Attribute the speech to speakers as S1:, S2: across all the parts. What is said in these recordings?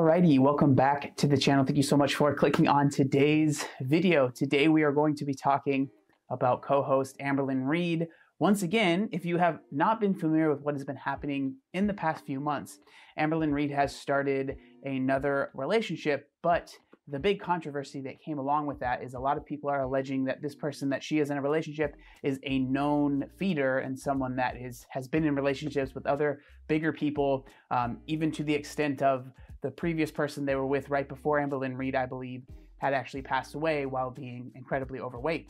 S1: Alrighty, welcome back to the channel. Thank you so much for clicking on today's video. Today we are going to be talking about co-host Amberlynn Reid. Once again, if you have not been familiar with what has been happening in the past few months, Amberlynn Reid has started another relationship, but the big controversy that came along with that is a lot of people are alleging that this person that she is in a relationship is a known feeder and someone that has been in relationships with other bigger people, even to the extent of the previous person they were with right before Amberlynn Reid, I believe, had actually passed away while being incredibly overweight.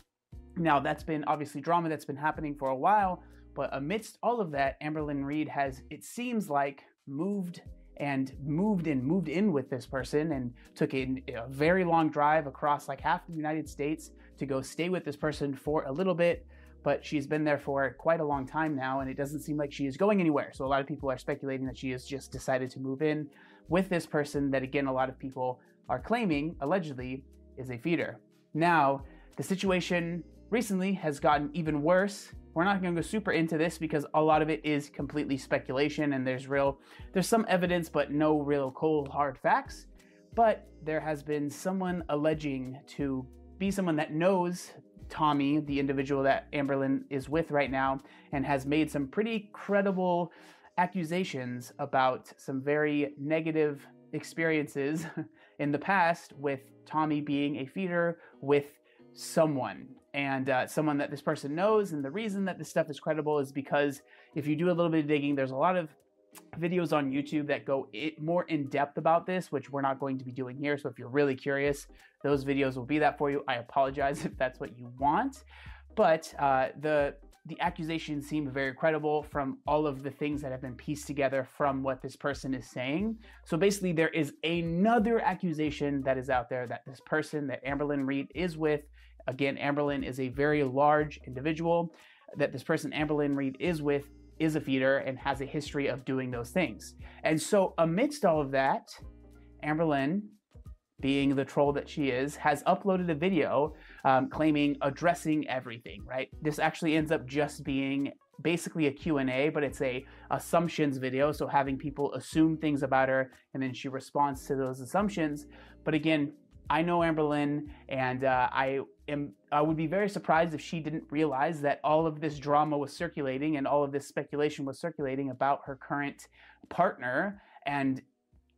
S1: Now, that's been obviously drama that's been happening for a while, but amidst all of that, Amberlynn Reid has, it seems like, moved in with this person and took a very long drive across like half the United States to go stay with this person for a little bit, but she's been there for quite a long time now and it doesn't seem like she is going anywhere. So a lot of people are speculating that she has just decided to move in with this person that, again, a lot of people are claiming allegedly is a feeder. Now, the situation recently has gotten even worse. We're not going to go super into this because a lot of it is completely speculation and there's some evidence but no real cold hard facts. But there has been someone alleging to be someone that knows Tommy, the individual that Amberlynn is with right now, and has made some pretty credible accusations about some very negative experiences in the past with Tommy being a feeder with someone and someone that this person knows. And the reason that this stuff is credible is because if you do a little bit of digging, there's a lot of videos on YouTube that go more in depth about this, which we're not going to be doing here. So if you're really curious, those videos will be that for you. I apologize if that's what you want, but the accusations seem very credible from all of the things that have been pieced together from what this person is saying. So basically there is another accusation that is out there that this person that Amberlynn Reid is with, again, Amberlynn is a very large individual, that this person Amberlynn Reid is with is a feeder and has a history of doing those things. And so amidst all of that, Amberlynn, being the troll that she is, has uploaded a video claiming addressing everything, right? This actually ends up just being basically a Q&A, but it's a assumptions video. So having people assume things about her and then she responds to those assumptions. But again, I know Amberlynn, and I would be very surprised if she didn't realize that all of this drama was circulating and all of this speculation was circulating about her current partner. And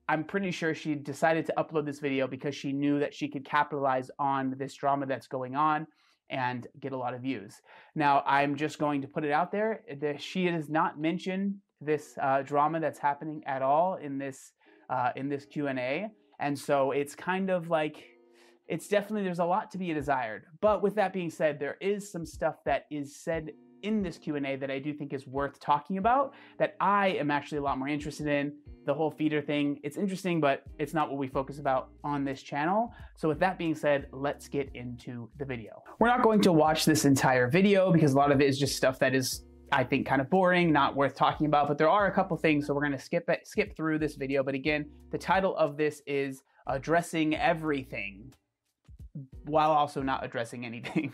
S1: I'm pretty sure she decided to upload this video because she knew that she could capitalize on this drama that's going on and get a lot of views. Now, I'm just going to put it out there. She does not mention this drama that's happening at all in this Q&A. And so it's kind of like, it's definitely, there's a lot to be desired. But with that being said, there is some stuff that is said in this Q&A that I do think is worth talking about, that I am actually a lot more interested in. The whole feeder thing, it's interesting, but it's not what we focus about on this channel. So with that being said, let's get into the video. We're not going to watch this entire video because a lot of it is just stuff that is, I think, kind of boring, not worth talking about, but there are a couple things, so we're going to skip through this video. But again, the title of this is addressing everything while also not addressing anything.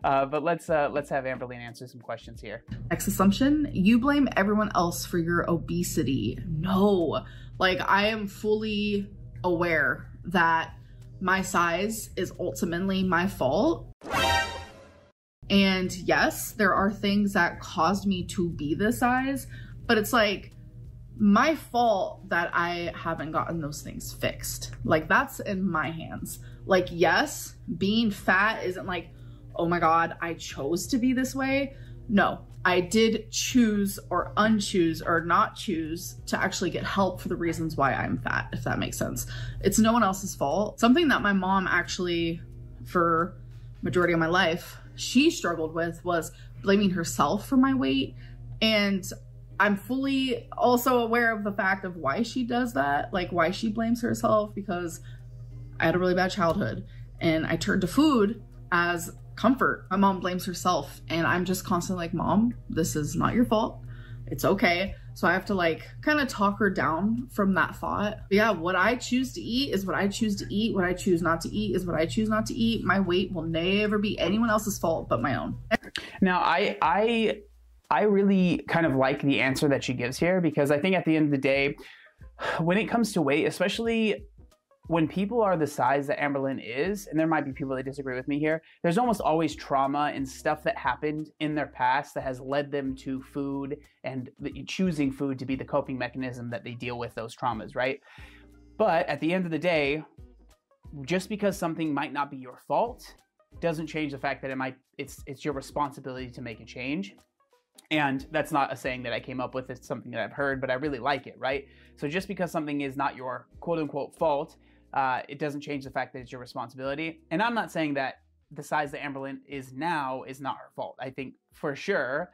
S1: But let's have Amberlynn answer some questions here.
S2: Next assumption, you blame everyone else for your obesity. No, like, I am fully aware that my size is ultimately my fault. And yes, there are things that caused me to be this size, but it's like my fault that I haven't gotten those things fixed. Like, that's in my hands. Like, yes, being fat isn't like, oh my God, I chose to be this way. No, I did choose or unchoose or not choose to actually get help for the reasons why I'm fat, if that makes sense. It's no one else's fault. Something that my mom actually, for majority of my life, she struggled with was blaming herself for my weight. And I'm fully also aware of the fact of why she does that, like why she blames herself, because I had a really bad childhood and I turned to food as comfort. My mom blames herself and I'm just constantly like, Mom, this is not your fault. It's okay. So I have to like kind of talk her down from that thought. But yeah, what I choose to eat is what I choose to eat. What I choose not to eat is what I choose not to eat. My weight will never be anyone else's fault but my own.
S1: Now, I really kind of like the answer that she gives here, because I think at the end of the day, When it comes to weight, especially when people are the size that Amberlynn is, and there might be people that disagree with me here, there's almost always trauma and stuff that happened in their past that has led them to food and choosing food to be the coping mechanism that they deal with those traumas, right? But at the end of the day, just because something might not be your fault doesn't change the fact that it's your responsibility to make a change. And that's not a saying that I came up with, it's something that I've heard, but I really like it, right? So just because something is not your quote unquote fault, it doesn't change the fact that it's your responsibility. And I'm not saying that the size that Amberlynn is now is not her fault. I think for sure,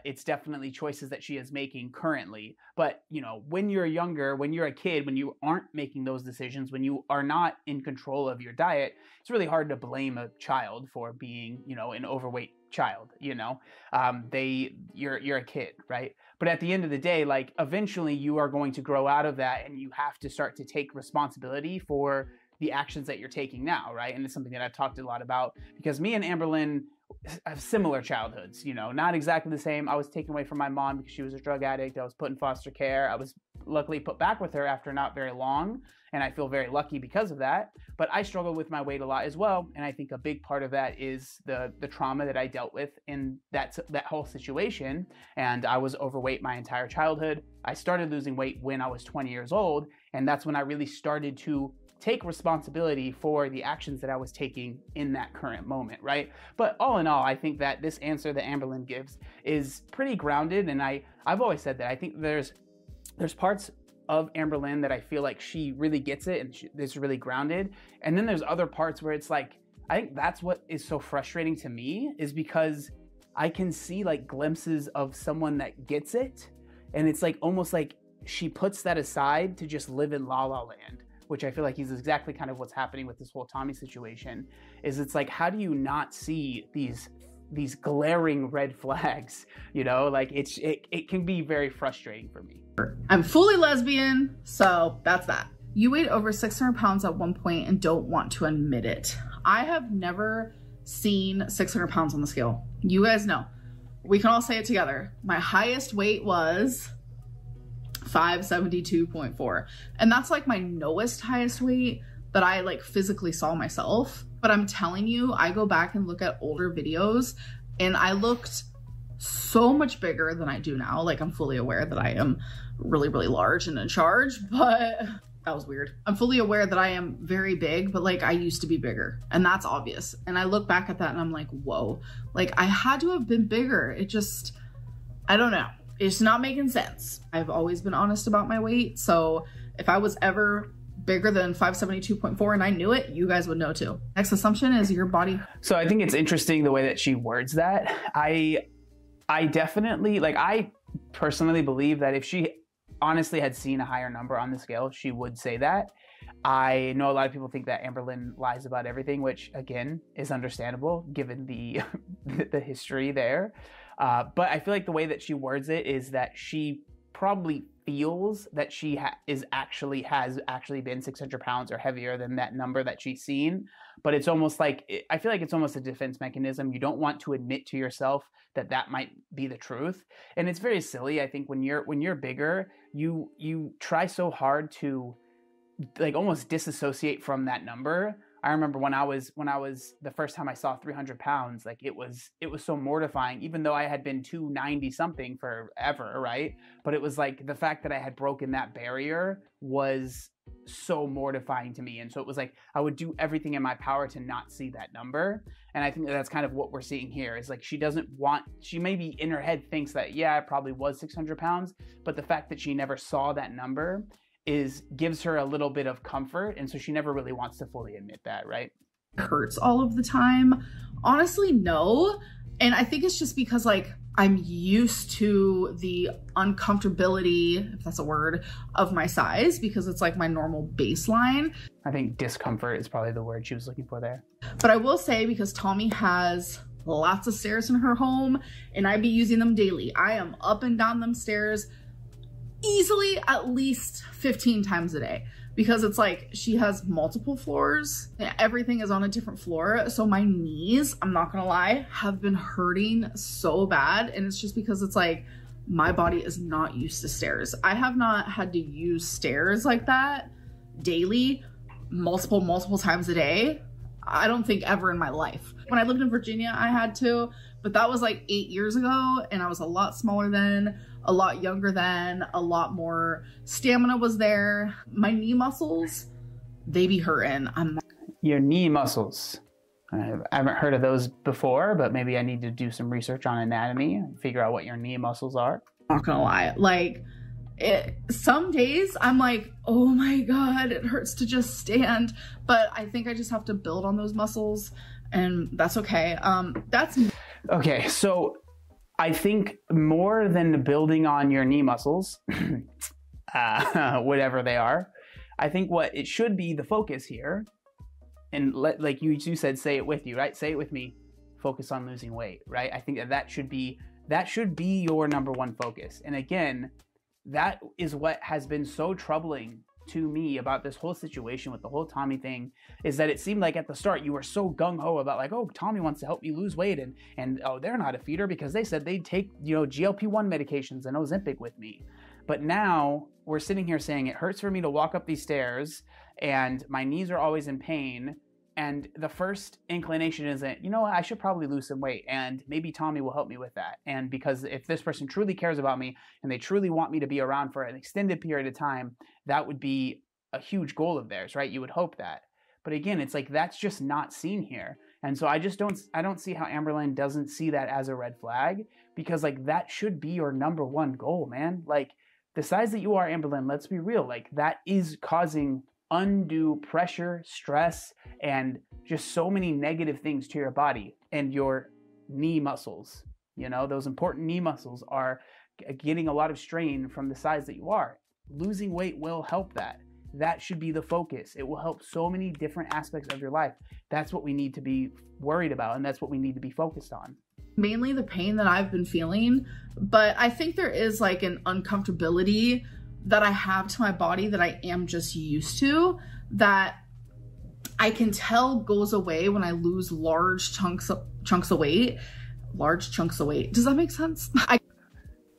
S1: it's definitely choices that she is making currently. But, you know, when you're younger, when you're a kid, when you aren't making those decisions, when you are not in control of your diet, it's really hard to blame a child for being, you know, an overweight child, you know. You're a kid, right? But at the end of the day, like, eventually you are going to grow out of that, and you have to start to take responsibility for the actions that you're taking now, right? And it's something that I've talked a lot about, because me and Amberlynn have similar childhoods, you know, not exactly the same. I was taken away from my mom because she was a drug addict. I was put in foster care. I was luckily put back with her after not very long, and I feel very lucky because of that. But I struggled with my weight a lot as well, and I think a big part of that is the trauma that I dealt with in that whole situation. And I was overweight my entire childhood. I started losing weight when I was 20 years old, and that's when I really started to take responsibility for the actions that I was taking in that current moment, right? But all in all, I think that this answer that Amberlynn gives is pretty grounded, and I've always said that I think there's parts of Amberlynn that I feel like she really gets it and it's really grounded, and then there's other parts where it's like, I think that's what is so frustrating to me, is because I can see like glimpses of someone that gets it, and it's like almost like she puts that aside to just live in la la land, which I feel like is exactly kind of what's happening with this whole Tommy situation. Is it's like, how do you not see these glaring red flags? You know, like it can be very frustrating for me.
S2: I'm fully lesbian, so that's that. You weighed over 600 pounds at one point and don't want to admit it. I have never seen 600 pounds on the scale. You guys know. We can all say it together. My highest weight was 572.4, and that's like my lowest highest weight that I like physically saw myself. But I'm telling you, I go back and look at older videos and I looked so much bigger than I do now. Like, I'm fully aware that I am really, really large and in charge, but that was weird. I'm fully aware that I am very big, but like, I used to be bigger, and that's obvious. And I look back at that and I'm like, whoa, like I had to have been bigger. It just, I don't know. It's not making sense. I've always been honest about my weight. So if I was ever bigger than 572.4 and I knew it, you guys would know too. Next assumption is your body.
S1: So I think it's interesting the way that she words that. I definitely, like, I personally believe that if she honestly had seen a higher number on the scale, she would say that. I know a lot of people think that Amberlynn lies about everything, which again is understandable given the the history there. But I feel like the way that she words it is that she probably feels that she has actually been 600 pounds or heavier than that number that she's seen. But it's almost like, I feel like it's almost a defense mechanism. You don't want to admit to yourself that that might be the truth. And it's very silly. I think when you're bigger, you try so hard to like almost disassociate from that number. I remember when I was the first time I saw 300 pounds, like it was so mortifying, even though I had been 290 something forever, right? But it was like the fact that I had broken that barrier was so mortifying to me. And so it was like, I would do everything in my power to not see that number. And I think that's kind of what we're seeing here, is like, she maybe in her head thinks that, yeah, I probably was 600 pounds, but the fact that she never saw that number gives her a little bit of comfort, and so she never really wants to fully admit that, right?
S2: Hurts all of the time. Honestly, no. And I think it's just because like I'm used to the uncomfortability, if that's a word, of my size, because it's like my normal baseline.
S1: I think discomfort is probably the word she was looking for there.
S2: But I will say, because Tommy has lots of stairs in her home and I be using them daily, I am up and down them stairs easily at least 15 times a day, because it's like she has multiple floors. Everything is on a different floor. So my knees, I'm not gonna lie, have been hurting so bad. And it's just because it's like my body is not used to stairs. I have not had to use stairs like that daily, multiple times a day. I don't think ever in my life. When I lived in Virginia, I had to, but that was like 8 years ago, and I was a lot smaller then, a lot younger then, a lot more stamina was there. My knee muscles, they be hurting.
S1: Your knee muscles. I haven't heard of those before, but maybe I need to do some research on anatomy and figure out what your knee muscles are.
S2: Not gonna lie, like some days I'm like, oh my God, it hurts to just stand. But I think I just have to build on those muscles, and that's okay.
S1: Okay, so I think more than building on your knee muscles, whatever they are, I think what it should be the focus here, and like you said, say it with you, right? Say it with me, focus on losing weight, right? I think that should be your number one focus. And again, that is what has been so troubling to me about this whole situation with the whole Tommy thing, is that it seemed like at the start you were so gung-ho about like, oh, Tommy wants to help me lose weight, and oh, they're not a feeder because they said they'd take, you know, GLP-1 medications and Ozempic with me. But now we're sitting here saying it hurts for me to walk up these stairs and my knees are always in pain. And the first inclination isn't, you know what, I should probably lose some weight, and maybe Tommy will help me with that. And because if this person truly cares about me and they truly want me to be around for an extended period of time, that would be a huge goal of theirs, right? You would hope that. But again, it's like that's just not seen here. And so I don't see how Amberlynn doesn't see that as a red flag, because like that should be your number one goal, man. Like the size that you are, Amberlynn, let's be real, like that is causing undue pressure, stress, and just so many negative things to your body. And your knee muscles, you know, those important knee muscles are getting a lot of strain from the size that you are. Losing weight will help that. That should be the focus. It will help so many different aspects of your life. That's what we need to be worried about, and that's what we need to be focused on.
S2: Mainly the pain that I've been feeling, but I think there is like an uncomfortability that I have to my body that I am just used to, that I can tell goes away when I lose large chunks of weight. Large chunks of weight. Does that make sense?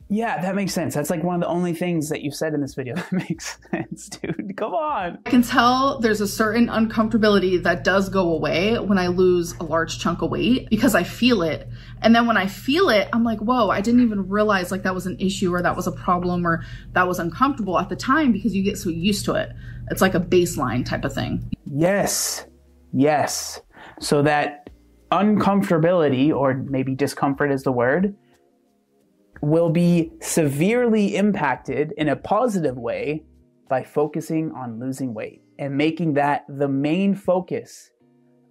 S1: Yeah, that makes sense. That's like one of the only things that you said in this video that makes sense, dude. Come on.
S2: I can tell there's a certain uncomfortability that does go away when I lose a large chunk of weight, because I feel it. And then when I feel it, I'm like, whoa, I didn't even realize like that was an issue or that was a problem or that was uncomfortable at the time, because you get so used to it. It's like a baseline type of thing.
S1: Yes. Yes. So that uncomfortability, or maybe discomfort is the word, will be severely impacted in a positive way by focusing on losing weight and making that the main focus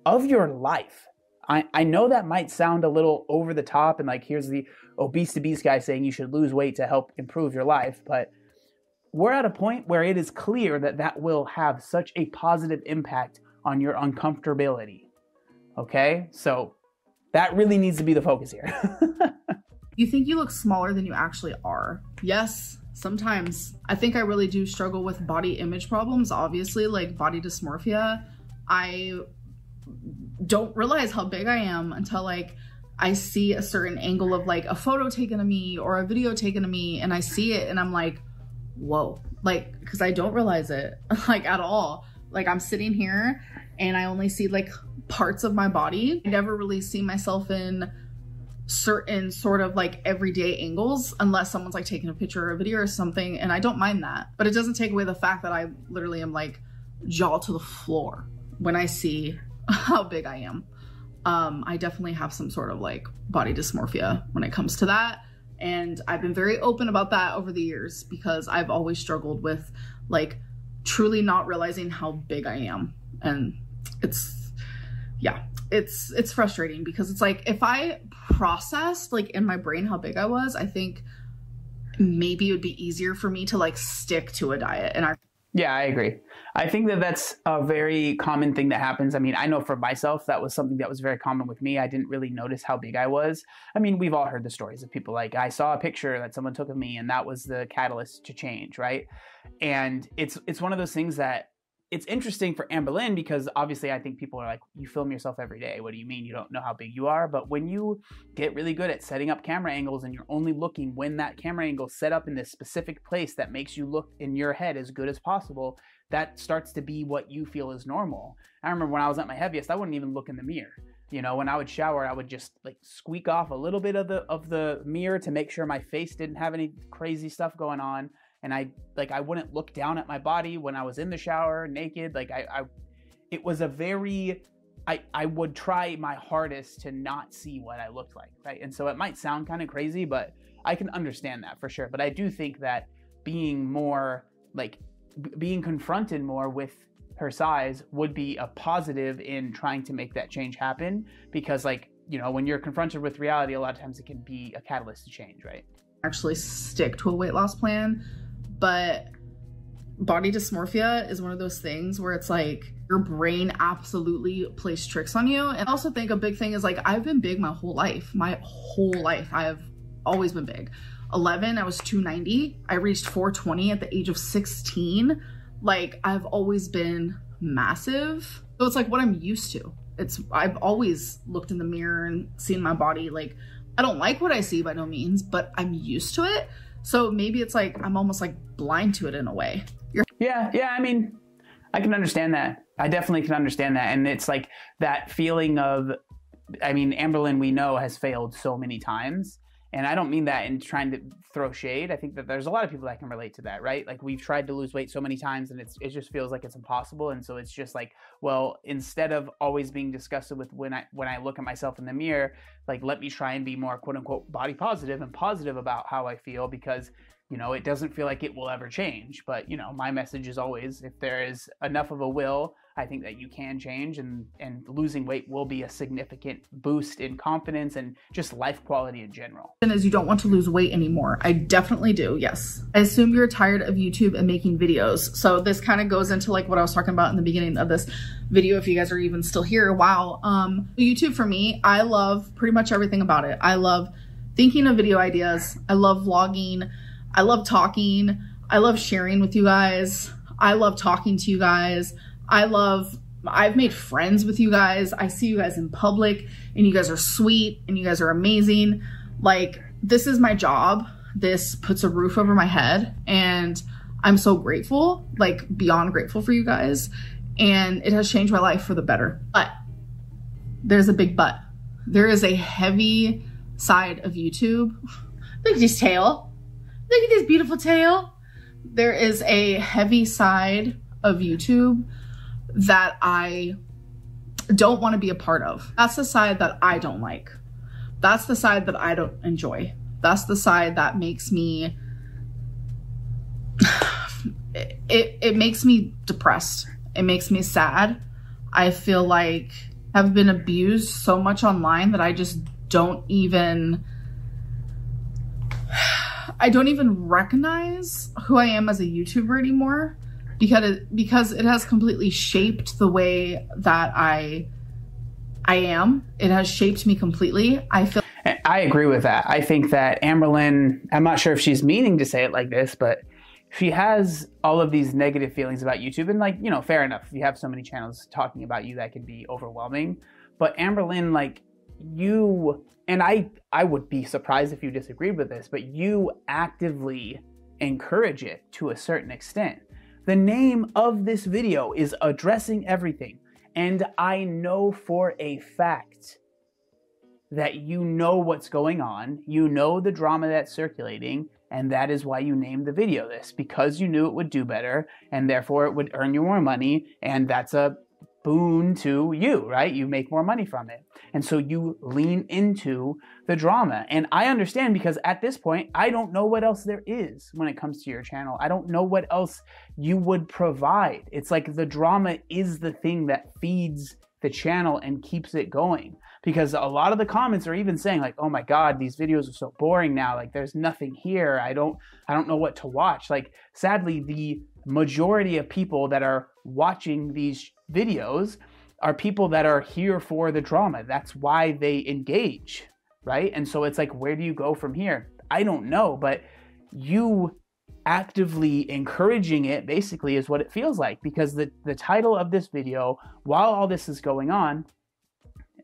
S1: of your life. I know that might sound a little over the top, and like here's the obese to beast guy saying you should lose weight to help improve your life, but we're at a point where it is clear that that will have such a positive impact on your uncomfortability. Okay? So that really needs to be the focus here.
S2: You think you look smaller than you actually are. Yes, sometimes. I think I really do struggle with body image problems, obviously, like body dysmorphia. I don't realize how big I am until like I see a certain angle of like a photo taken of me or a video taken of me, and I see it and I'm like, whoa, like, because I don't realize it like at all. Like I'm sitting here and I only see like parts of my body. I never really see myself in certain sort of like everyday angles unless someone's like taking a picture or a video or something, and I don't mind that, but it doesn't take away the fact that I literally am like jaw to the floor when I see how big I am. I definitely have some sort of like body dysmorphia when it comes to that, and I've been very open about that over the years because I've always struggled with like truly not realizing how big I am. And it's frustrating because it's like if I processed like in my brain how big I was, I think maybe it would be easier for me to like stick to a diet. And
S1: yeah, I agree. I think that that's a very common thing that happens. I mean, I know for myself, that was something that was very common with me. I didn't really notice how big I was. I mean, we've all heard the stories of people like, I saw a picture that someone took of me and that was the catalyst to change, right? And it's one of those things that it's interesting for Amberlynn because obviously I think people are like, you film yourself every day. What do you mean you don't know how big you are? But when you get really good at setting up camera angles and you're only looking when that camera angle is set up in this specific place that makes you look in your head as good as possible, that starts to be what you feel is normal. I remember when I was at my heaviest, I wouldn't even look in the mirror. You know, when I would shower, I would just like squeak off a little bit of the mirror to make sure my face didn't have any crazy stuff going on. And I wouldn't look down at my body when I was in the shower naked. Like it was a very, I would try my hardest to not see what I looked like, right? And so it might sound kind of crazy, but I can understand that for sure. But I do think that being confronted more with her size would be a positive in trying to make that change happen. Because like, you know, when you're confronted with reality, a lot of times it can be a catalyst to change, right?
S2: Actually stick to a weight loss plan. But body dysmorphia is one of those things where it's like your brain absolutely plays tricks on you. And I also think a big thing is like, I've been big my whole life. I have always been big. 11, I was 290. I reached 420 at the age of 16. Like I've always been massive. So it's like what I'm used to. I've always looked in the mirror and seen my body. Like I don't like what I see by no means, but I'm used to it. So maybe it's like, I'm almost like blind to it in a way.
S1: Yeah. I mean, I can understand that. I definitely can understand that. And it's like that feeling of, I mean, Amberlynn, we know, has failed so many times. And I don't mean that in trying to throw shade. I think that there's a lot of people that can relate to that, right? Like we've tried to lose weight so many times and it just feels like it's impossible. And so it's just like, well, instead of always being disgusted with when I look at myself in the mirror, like let me try and be more quote unquote body positive and positive about how I feel, because you know, it doesn't feel like it will ever change. But, you know, my message is always, if there is enough of a will, I think that you can change, and losing weight will be a significant boost in confidence and just life quality in general.
S2: And as you don't want to lose weight anymore. I definitely do, yes. I assume you're tired of YouTube and making videos. So this kind of goes into like what I was talking about in the beginning of this video, if you guys are even still here. Wow. YouTube for me, I love pretty much everything about it. I love thinking of video ideas. I love vlogging. I love talking. I love sharing with you guys. I love talking to you guys. I've made friends with you guys. I see you guys in public and you guys are sweet and you guys are amazing. Like, this is my job. This puts a roof over my head and I'm so grateful, like beyond grateful for you guys. And it has changed my life for the better. But there's a big but. There is a heavy side of YouTube. Look at this tail. Look at this beautiful tail. There is a heavy side of YouTube that I don't want to be a part of. That's the side that I don't like. That's the side that I don't enjoy. That's the side that makes me, it makes me depressed. It makes me sad. I feel like I've been abused so much online that I just don't even recognize who I am as a YouTuber anymore, because it has completely shaped the way that I am. It has shaped me completely. I
S1: agree with that. I think that Amberlynn, I'm not sure if she's meaning to say it like this, but she has all of these negative feelings about YouTube. And like, you know, fair enough. If you have so many channels talking about you, that can be overwhelming. But Amberlynn, like you, and I would be surprised if you disagreed with this, but you actively encourage it to a certain extent. The name of this video is addressing everything. And I know for a fact that you know what's going on. You know the drama that's circulating. And that is why you named the video this, because you knew it would do better and therefore it would earn you more money. And that's a boon to you, right? You make more money from it. And so you lean into the drama. And I understand, because at this point, I don't know what else there is when it comes to your channel. I don't know what else you would provide. It's like the drama is the thing that feeds the channel and keeps it going. Because a lot of the comments are even saying like, oh my God, these videos are so boring now. Like there's nothing here. I don't know what to watch. Like sadly, the majority of people that are watching these videos are people that are here for the drama. That's why they engage, right? And so it's like, where do you go from here? I don't know, but you actively encouraging it, basically, is what it feels like, because the title of this video, while all this is going on,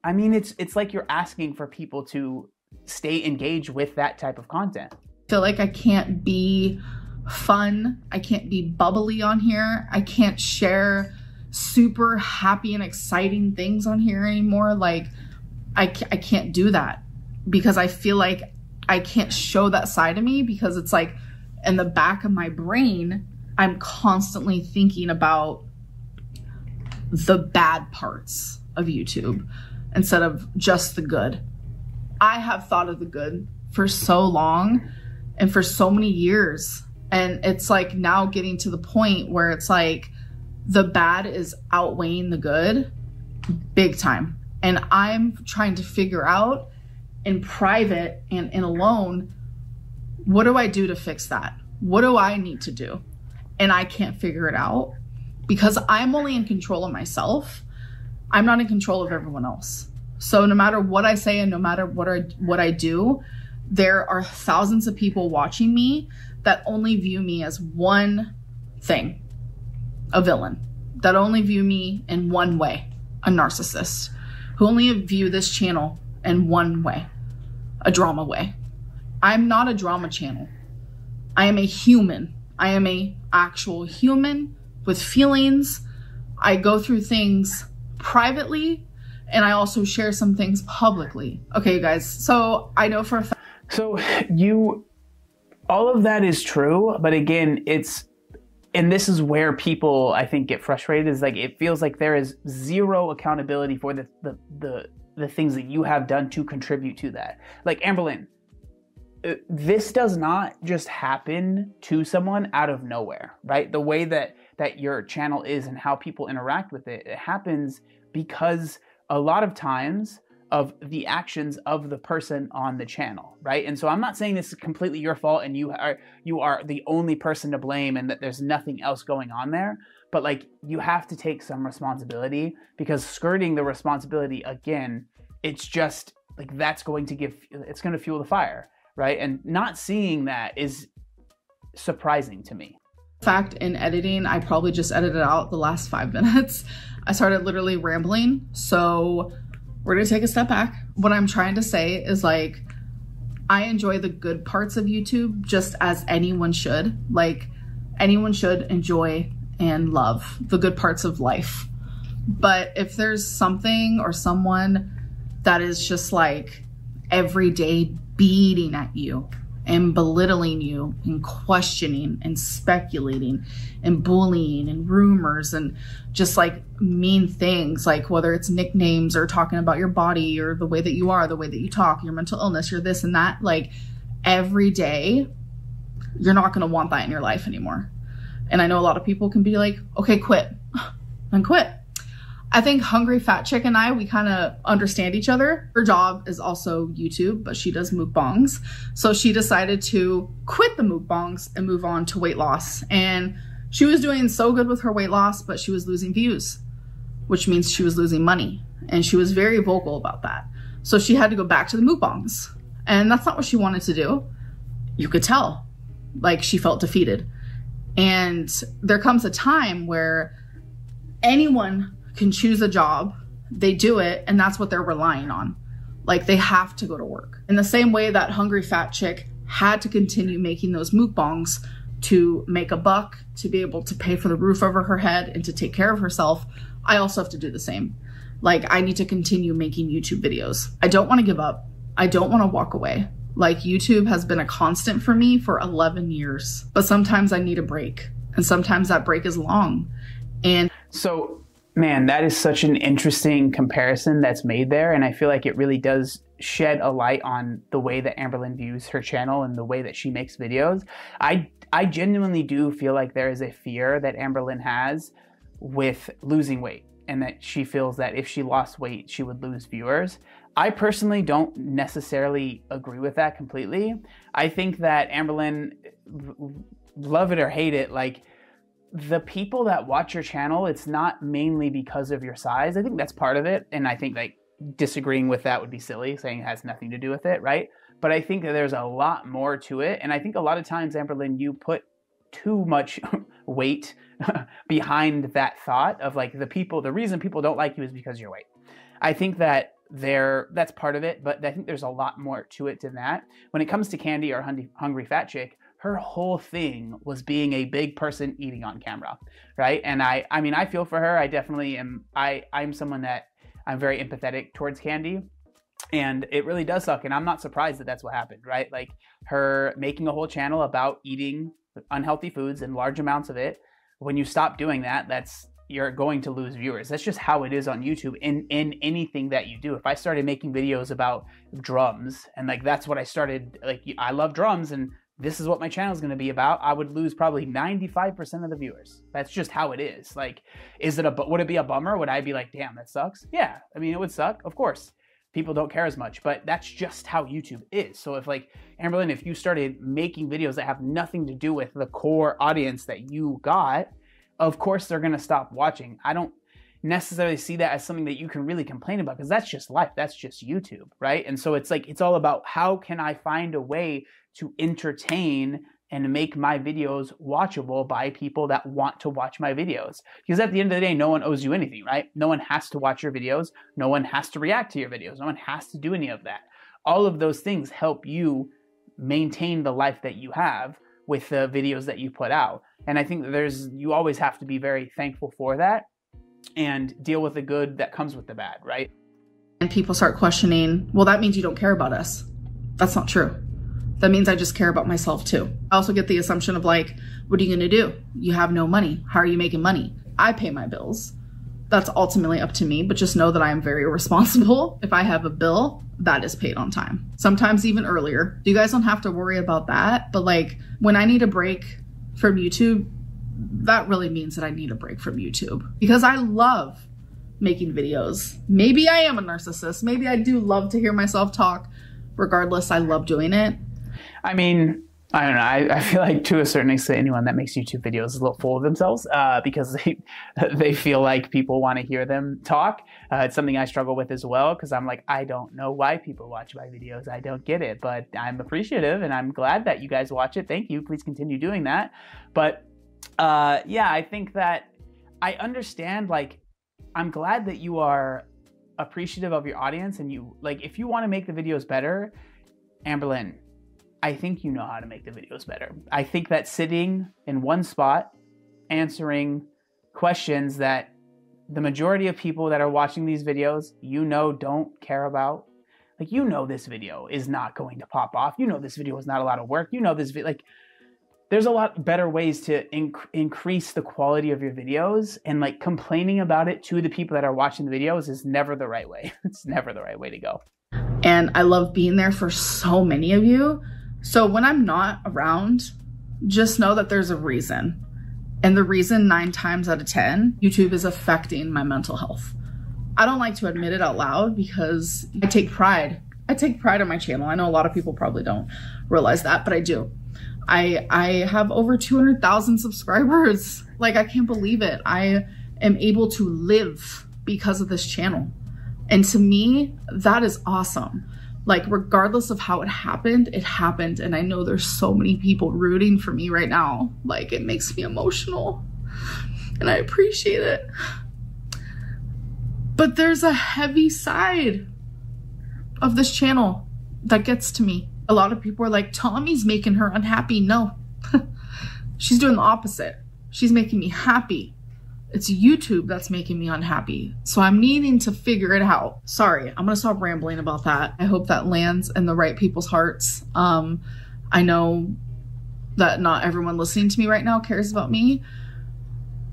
S1: I mean, it's like you're asking for people to stay engaged with that type of content.
S2: I feel like I can't be fun. I can't be bubbly on here. I can't share super happy and exciting things on here anymore. Like, I can't do that because I feel like I can't show that side of me, because it's like in the back of my brain, I'm constantly thinking about the bad parts of YouTube instead of just the good. I have thought of the good for so long and for so many years. And it's like now getting to the point where it's like the bad is outweighing the good big time. And I'm trying to figure out in private and in alone, what do I do to fix that? What do I need to do? And I can't figure it out because I'm only in control of myself. I'm not in control of everyone else. So no matter what I say and no matter what I do, there are thousands of people watching me that only view me as one thing, a villain, that only view me in one way, a narcissist, who only view this channel in one way, a drama way. I'm not a drama channel. I am a human. I am a actual human with feelings. I go through things privately and I also share some things publicly. Okay, you guys, so I know for a fact.
S1: So all of that is true, but again, and this is where people, I think, get frustrated, is like, it feels like there is zero accountability for the things that you have done to contribute to that. Like, Amberlynn, this does not just happen to someone out of nowhere, right? The way that your channel is and how people interact with it, it happens because a lot of times of the actions of the person on the channel, right? And so I'm not saying this is completely your fault and you are the only person to blame and that there's nothing else going on there, but like, you have to take some responsibility, because skirting the responsibility, again, it's just like, it's going to fuel the fire, right? And not seeing that is surprising to me.
S2: Fact, in editing, I probably just edited out the last 5 minutes. I started literally rambling. So we're gonna take a step back. What I'm trying to say is, like, I enjoy the good parts of YouTube just as anyone should. Like, anyone should enjoy and love the good parts of life. But if there's something or someone that is just like every day beating at you and belittling you and questioning and speculating and bullying and rumors and just like mean things, like whether it's nicknames or talking about your body or the way that you are, the way that you talk, your mental illness, your this and that, like every day, you're not going to want that in your life anymore. And I know a lot of people can be like, okay, quit and quit. I think Hungry Fat Chick and I, we kind of understand each other. Her job is also YouTube, but she does mukbangs. So she decided to quit the mukbangs and move on to weight loss. And she was doing so good with her weight loss, but she was losing views, which means she was losing money. And she was very vocal about that. So she had to go back to the mukbangs. And that's not what she wanted to do. You could tell, like, she felt defeated. And there comes a time where anyone can choose a job, they do it, and that's what they're relying on. Like, they have to go to work. In the same way that Hungry Fat Chick had to continue making those mukbangs to make a buck, to be able to pay for the roof over her head and to take care of herself, I also have to do the same. Like, I need to continue making YouTube videos. I don't want to give up. I don't want to walk away. Like, YouTube has been a constant for me for 11 years, but sometimes I need a break, and sometimes that break is long. And
S1: so, man, that is such an interesting comparison that's made there. And I feel like it really does shed a light on the way that Amberlynn views her channel and the way that she makes videos. I genuinely do feel like there is a fear that Amberlynn has with losing weight, and that she feels that if she lost weight, she would lose viewers. I personally don't necessarily agree with that completely. I think that Amberlynn, love it or hate it, like, the people that watch your channel, it's not mainly because of your size. I think that's part of it. And I think, like, disagreeing with that would be silly, saying it has nothing to do with it, right? But I think that there's a lot more to it. And I think a lot of times, Amberlynn, you put too much weight behind that thought of like the reason people don't like you is because of your weight. I think that that's part of it, but I think there's a lot more to it than that. When it comes to Candy, our hungry fat chick, her whole thing was being a big person eating on camera, right? And I mean, I feel for her. I definitely am. I'm someone that I'm very empathetic towards Candy, and it really does suck. And I'm not surprised that that's what happened, right? Like her making a whole channel about eating unhealthy foods and large amounts of it. When you stop doing that, you're going to lose viewers. That's just how it is on YouTube in anything that you do. If I started making videos about drums and like that's what I started, like I love drums and this is what my channel is going to be about, I would lose probably 95% of the viewers. That's just how it is. Like, would it be a bummer? Would I be like, damn, that sucks? Yeah, I mean, it would suck, of course. People don't care as much, but that's just how YouTube is. So if like, Amberlynn, if you started making videos that have nothing to do with the core audience that you got, of course they're going to stop watching. I don't necessarily see that as something that you can really complain about because that's just life. That's just YouTube, right? And so it's like, it's all about how can I find a way to entertain and make my videos watchable by people that want to watch my videos. Because at the end of the day, no one owes you anything, right? No one has to watch your videos. No one has to react to your videos. No one has to do any of that. All of those things help you maintain the life that you have with the videos that you put out. And I think you always have to be very thankful for that and deal with the good that comes with the bad, right?
S2: And people start questioning, well, that means you don't care about us. That's not true. That means I just care about myself too. I also get the assumption of like, what are you gonna do? You have no money. How are you making money? I pay my bills. That's ultimately up to me, but just know that I am very responsible. If I have a bill, that is paid on time. Sometimes even earlier. You guys don't have to worry about that. But like when I need a break from YouTube, that really means that I need a break from YouTube because I love making videos. Maybe I am a narcissist. Maybe I do love to hear myself talk. Regardless, I love doing it.
S1: I mean, I don't know. I feel like to a certain extent, anyone that makes YouTube videos is a little full of themselves because they feel like people want to hear them talk. It's something I struggle with as well because I'm like, I don't know why people watch my videos. I don't get it, but I'm appreciative and I'm glad that you guys watch it. Thank you. Please continue doing that. But yeah, I think that I understand, like, I'm glad that you are appreciative of your audience and you, like, if you want to make the videos better, Amberlynn, I think you know how to make the videos better. I think that sitting in one spot, answering questions that the majority of people that are watching these videos, don't care about. Like, this video is not going to pop off. This video is not a lot of work. This video, like, there's a lot better ways to increase the quality of your videos, and like complaining about it to the people that are watching the videos is never the right way. It's never the right way to go.
S2: And I love being there for so many of you. So when I'm not around, just know that there's a reason. And the reason 9 times out of 10, YouTube is affecting my mental health. I don't like to admit it out loud because I take pride. I take pride in my channel. I know a lot of people probably don't realize that, but I do. I have over 200,000 subscribers. Like, I can't believe it. I am able to live because of this channel. And to me, that is awesome. Like, regardless of how it happened, and I know there's so many people rooting for me right now. Like, it makes me emotional and I appreciate it. But there's a heavy side of this channel that gets to me. A lot of people are like, Tommy's making her unhappy. No, she's doing the opposite. She's making me happy. It's YouTube that's making me unhappy. So I'm needing to figure it out. Sorry, I'm gonna stop rambling about that. I hope that lands in the right people's hearts. I know that not everyone listening to me right now cares about me.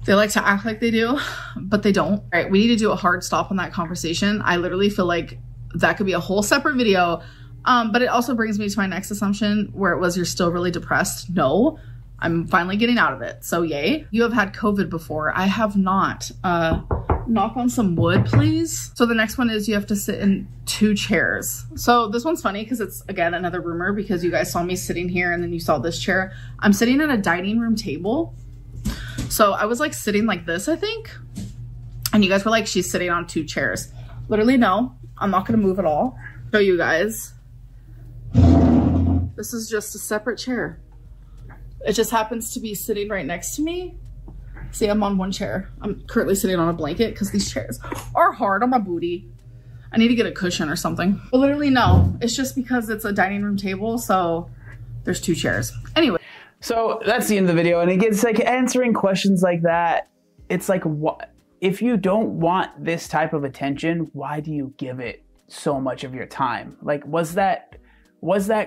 S2: They like to act like they do, but they don't. All right, we need to do a hard stop on that conversation. I literally feel like that could be a whole separate video. But it also brings me to my next assumption where it was, you're still really depressed. No. I'm finally getting out of it. So yay. You have had COVID before. I have not. Knock on some wood, please. So the next one is you have to sit in 2 chairs. So this one's funny because it's, again, another rumor because you guys saw me sitting here and then you saw this chair. I'm sitting at a dining room table. So I was like sitting like this, I think. And you guys were like, she's sitting on 2 chairs. Literally, no. I'm not gonna move at all. Show you guys. This is just a separate chair. It just happens to be sitting right next to me. See, I'm on one chair. I'm currently sitting on a blanket because these chairs are hard on my booty. I need to get a cushion or something. But literally no, it's just because it's a dining room table, so there's 2 chairs. Anyway.
S1: So that's the end of the video, and it gets like answering questions like that. It's like, what if you don't want this type of attention, why do you give it so much of your time? Like, was that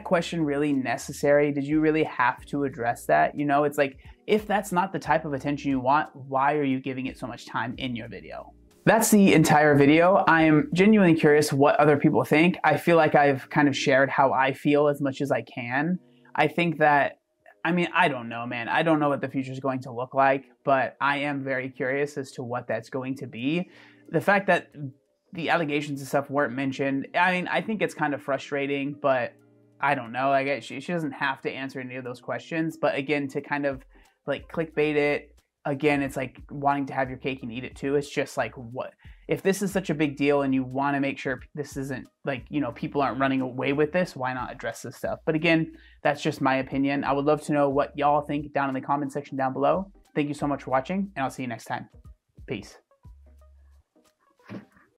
S1: question really necessary? Did you really have to address that? You know, it's like, if that's not the type of attention you want, why are you giving it so much time in your video? That's the entire video. I am genuinely curious what other people think. I feel like I've kind of shared how I feel as much as I can. I think that, I mean, I don't know, man. I don't know what the future is going to look like, but I am very curious as to what that's going to be. The fact that the allegations and stuff weren't mentioned, I mean, I think it's kind of frustrating, but I don't know. Like, she doesn't have to answer any of those questions. But again, to kind of like clickbait it, again, it's like wanting to have your cake and eat it too. It's just like, what if this is such a big deal and you want to make sure this isn't like, you know, people aren't running away with this, why not address this stuff? But again, that's just my opinion. I would love to know what y'all think down in the comment section down below. Thank you so much for watching, and I'll see you next time. Peace.